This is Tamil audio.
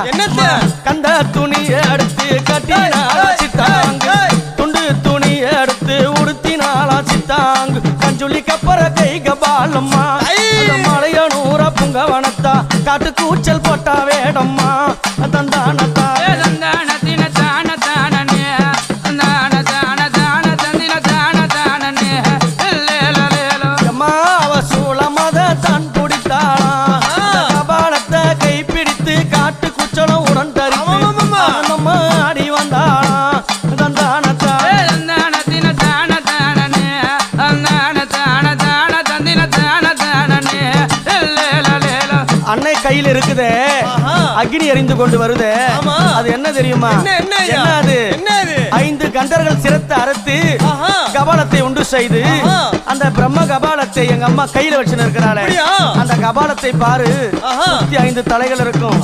என்னத்த கந்த துணி எடுத்து கட்டினாலா சித்தாங்கு துண்டு துணி எடுத்து உடுத்தினாலா சித்தாங்கு கஞ்சுளி கப்பற கை கபாலம்மா மலையனூர புங்கவனத்தா காட்டு கூச்சல் போட்டா வேடம்மா தந்தானத்தா அன்னை கையில் இருக்குதே அக்னி எரிந்து கொண்டு வருதே அது என்ன தெரியுமா? என்னது? 5 கண்டர்கள் சிரத்தை அறுத்து கபாலத்தை உண்டு செய்து அந்த பிரம்ம கபாலத்தை எங்க அம்மா கையில வச்சுன்னு இருக்கிறாளே அந்த கபாலத்தை பாரு 5 தலைகள் இருக்கும்.